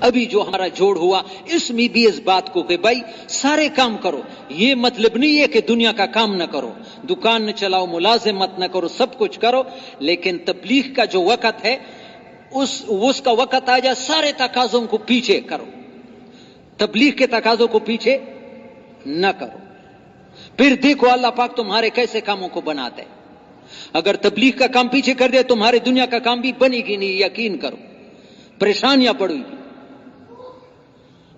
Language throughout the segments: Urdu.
ابھی جو ہمارا جوڑ ہوا اس میں بھی اس بات کو کہ بھائی سارے کام کرو، یہ مطلب نہیں ہے کہ دنیا کا کام نہ کرو، دکان نہ چلاؤ، ملازمت نہ کرو، سب کچھ کرو، لیکن تبلیغ کا جو وقت ہے اس کا وقت آ جائے سارے تقاضوں کو پیچھے کرو، تبلیغ کے تقاضوں کو پیچھے نہ کرو، پھر دیکھو اللہ پاک تمہارے کیسے کاموں کو بناتے ہیں۔ اگر تبلیغ کا کام پیچھے کر دے تمہارے دنیا کا کام بھی بنے گی نہیں، یقین کرو، پریشانیاں پڑو گی،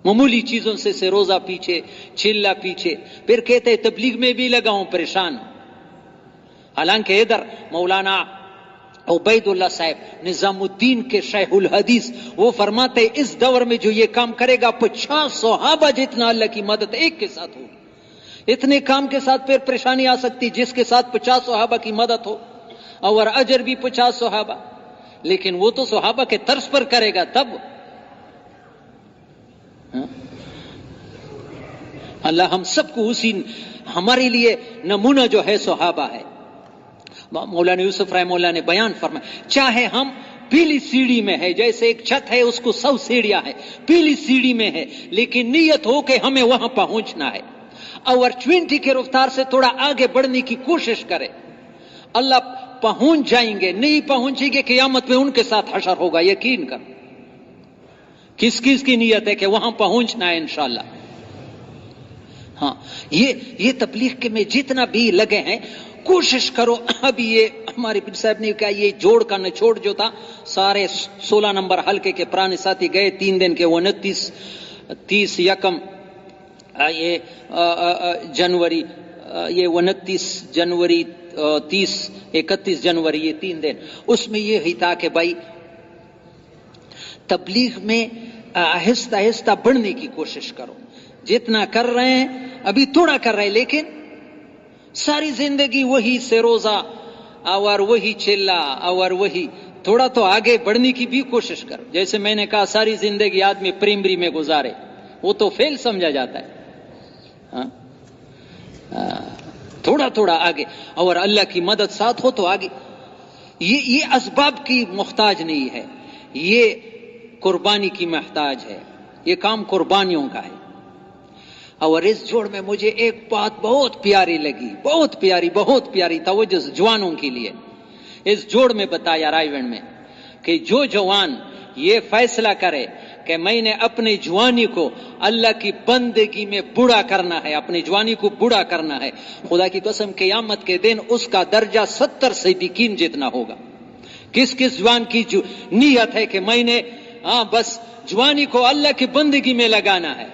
معمولی چیزوں سے روزہ پیچھے، چلہ پیچھے، پھر کہتے ہیں تبلیغ میں بھی لگا ہوں، پریشان ہوں۔ حالانکہ ادھر مولانا عبید اللہ صاحب نظام الدین کے شیخ الحدیث وہ فرماتے ہیں اس دور میں جو یہ کام کرے گا 50 صحابہ جتنا اللہ کی مدد ایک کے ساتھ ہوگی۔ اتنے کام کے ساتھ پھر پریشانی آ سکتی جس کے ساتھ 50 صحابہ کی مدد ہو اور اجر بھی 50 صحابہ، لیکن وہ تو صحابہ کے طرز پر کرے گا تب۔ اللہ ہم سب کو اسی، ہمارے لیے نمونہ جو ہے صحابہ ہے۔ مولانا یوسف رحمہ اللہ نے بیان فرمایا چاہے ہم پیلی سیڑھی میں ہے، جیسے ایک چھت ہے اس کو 100 سیڑھیاں ہے، پیلی سیڑھی میں ہے، لیکن نیت ہو کہ ہمیں وہاں پہنچنا ہے اور 20 کی رفتار سے تھوڑا آگے بڑھنے کی کوشش کرے، اللہ پہنچ جائیں گے۔ نہیں پہنچیں گے قیامت میں ان کے ساتھ حشر ہوگا، یقین کر۔ کس کس کی نیت ہے کہ وہاں پہنچنا ہے انشاءاللہ۔ ہاں، یہ تبلیغ کے میں جتنا بھی لگے ہیں کوشش کرو۔ ابھی یہ ہمارے پیر صاحب نے کہا یہ جوڑ کا نچوڑ جو تھا، سارے 16 نمبر حلقے کے پرانے ساتھی گئے 3 دن کے، 29 30 یکم یہ جنوری، یہ 29 جنوری 30 31 جنوری، یہ 3 دن، اس میں یہ ہی تھا کہ بھائی تبلیغ میں آہستہ آہستہ بڑھنے کی کوشش کرو۔ جتنا کر رہے ہیں ابھی تھوڑا کر رہے ہیں، لیکن ساری زندگی وہی سے روزہ اور وہی چلا اور وہی، تھوڑا تو آگے بڑھنے کی بھی کوشش کرو۔ جیسے میں نے کہا ساری زندگی آدمی پرائمری میں گزارے وہ تو فیل سمجھا جاتا ہے۔ تھوڑا تھوڑا آگے، اور اللہ کی مدد ساتھ ہو تو آگے۔ یہ اسباب کی محتاج نہیں ہے، یہ قربانی کی محتاج ہے، یہ کام قربانیوں کا ہے۔ اور اس جوڑ میں مجھے ایک بات بہت پیاری لگی، بہت پیاری توجہ جوانوں کے لیے۔ اس جوڑ میں بتایا رائے ونڈ میں کہ جو جوان یہ فیصلہ کرے کہ میں نے اپنی جوانی کو اللہ کی بندگی میں بوڑھا کرنا ہے، اپنی جوانی کو بوڑھا کرنا ہے، خدا کی قسم قیامت کے دن اس کا درجہ 70 صدیقین جتنا ہوگا۔ کس کس جوان کی جو نیت ہے کہ میں نے بس جوانی کو اللہ کی بندگی میں لگانا ہے،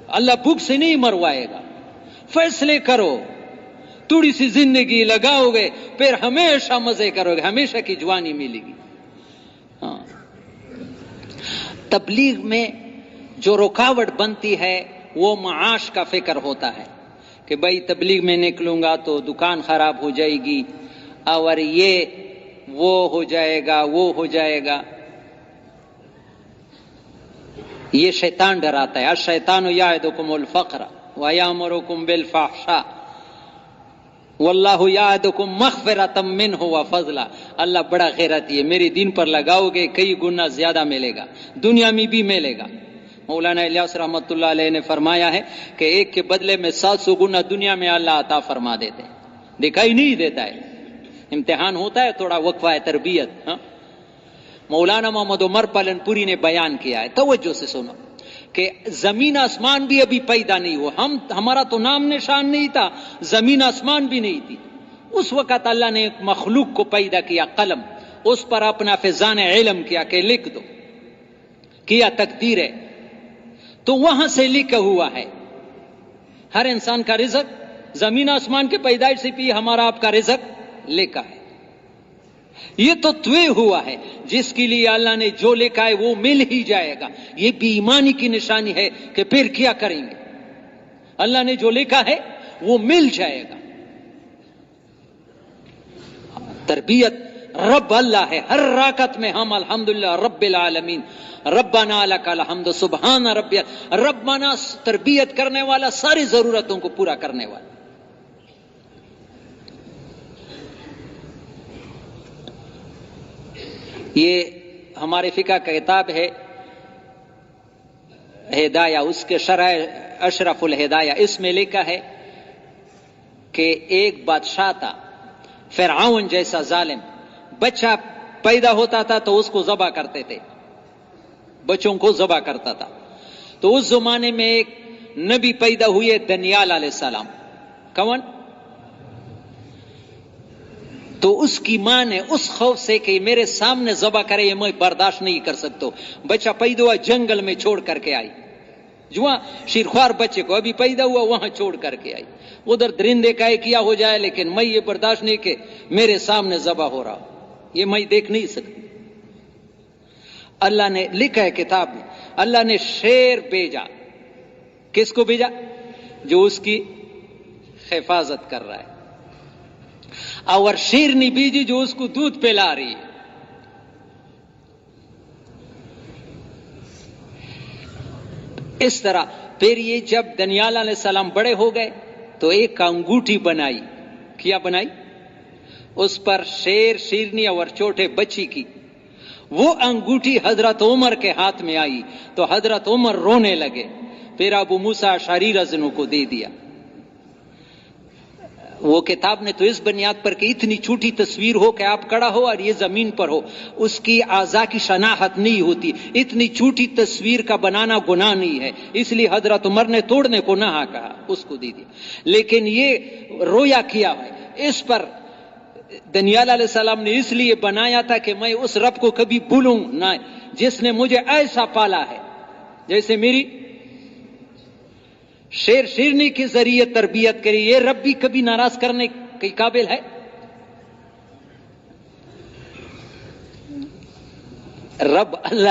اللہ بھوک سے نہیں مروائے گا۔ فیصلے کرو، تھوڑی سی زندگی لگاؤ گے پھر ہمیشہ مزے کرو گے، ہمیشہ کی جوانی ملے گی۔ تبلیغ میں جو رکاوٹ بنتی ہے وہ معاش کا فکر ہوتا ہے کہ بھائی تبلیغ میں نکلوں گا تو دکان خراب ہو جائے گی اور یہ وہ ہو جائے گا، وہ ہو جائے گا۔ یہ شیطان ڈراتا ہے، الشیطان یعدکم الفقر ویامرکم بالفحشاء واللہ یعدکم مغفرۃ منہ وفضلا۔ اللہ بڑا غیرتی ہے، میرے دین پر لگاؤ گے کئی گنا زیادہ ملے گا، دنیا میں بھی ملے گا۔ مولانا الیاس رحمۃ اللہ علیہ نے فرمایا ہے کہ ایک کے بدلے میں 700 گنا دنیا میں اللہ عطا فرما دیتے، دکھائی نہیں دیتا ہے، امتحان ہوتا ہے، تھوڑا وقفہ ہے تربیت۔ مولانا محمد عمر پالن پوری نے بیان کیا ہے، توجہ سے سنو، کہ زمین آسمان بھی ابھی پیدا نہیں ہوا، ہمارا تو نام نشان نہیں تھا، زمین آسمان بھی نہیں تھی، اس وقت اللہ نے ایک مخلوق کو پیدا کیا، قلم، اس پر اپنا فیضان علم کیا کہ لکھ دو، کیا تقدیر ہے، تو وہاں سے لکھا ہوا ہے ہر انسان کا رزق، زمین آسمان کے پیدائش سے بھی ہمارا آپ کا رزق لکھا ہے۔ یہ تو طے ہوا ہے، جس کے لیے اللہ نے جو لکھا ہے وہ مل ہی جائے گا۔ یہ بھی ایمانی کی نشانی ہے کہ پھر کیا کریں گے، اللہ نے جو لکھا ہے وہ مل جائے گا۔ تربیت رب اللہ ہے، ہر رکعت میں ہم الحمدللہ رب العالمین، ربنا لک الحمد، سبحان ربی، ربنا تربیت کرنے والا، ساری ضرورتوں کو پورا کرنے والا۔ یہ ہمارے فقہ کا کتاب ہے ہدایہ اس کے شرح اشرف الہدایہ اس میں لکھا ہے کہ ایک بادشاہ تھا فرعون جیسا ظالم، بچہ پیدا ہوتا تھا تو اس کو ذبح کرتے تھے، بچوں کو ذبح کرتا تھا۔ تو اس زمانے میں ایک نبی پیدا ہوئے دانیال علیہ السلام، کون؟ تو اس کی ماں نے اس خوف سے کہ میرے سامنے ذبح کرے یہ میں برداشت نہیں کر سکتا، بچہ پیدا ہوا جنگل میں چھوڑ کر کے آئی، جواں شیرخوار بچے کو ابھی پیدا ہوا وہاں چھوڑ کر کے آئی، ادھر درندے کا کیا ہو جائے لیکن میں یہ برداشت نہیں کہ میرے سامنے ذبح ہو رہا، یہ میں دیکھ نہیں سکتی۔ اللہ نے لکھا ہے کتاب میں، اللہ نے شیر بھیجا، کس کو بھیجا؟ جو اس کی حفاظت کر رہا ہے، اور شیرنی بھیجی جو اس کو دودھ پلا رہی ہے۔ اس طرح پھر یہ جب دانیال علیہ السلام بڑے ہو گئے تو ایک انگوٹھی بنائی، کیا بنائی؟ اس پر شیر، شیرنی اور چھوٹے بچی کی، وہ انگوٹھی حضرت عمر کے ہاتھ میں آئی تو حضرت عمر رونے لگے، پھر ابو موسیٰ اشعری رضی اللہ عنہ کو دے دیا۔ وہ کتاب نے تو اس بنیاد پر کہ اتنی چھوٹی تصویر ہو کہ آپ کھڑا ہو اور یہ زمین پر ہو، اس کی اعضاء کی شناخت نہیں ہوتی، اتنی چھوٹی تصویر کا بنانا گناہ نہیں ہے، اس لیے حضرت عمر نے توڑنے کو نہ کہا، اس کو دے دیا۔ لیکن یہ رویا کیا ہے، اس پر دانیال علیہ السلام نے اس لیے بنایا تھا کہ میں اس رب کو کبھی بھولوں نہ جس نے مجھے ایسا پالا ہے، جیسے میری شیر شیرنی کے ذریعے تربیت کری، یہ رب بھی کبھی ناراض کرنے کے قابل ہے؟ رب اللہ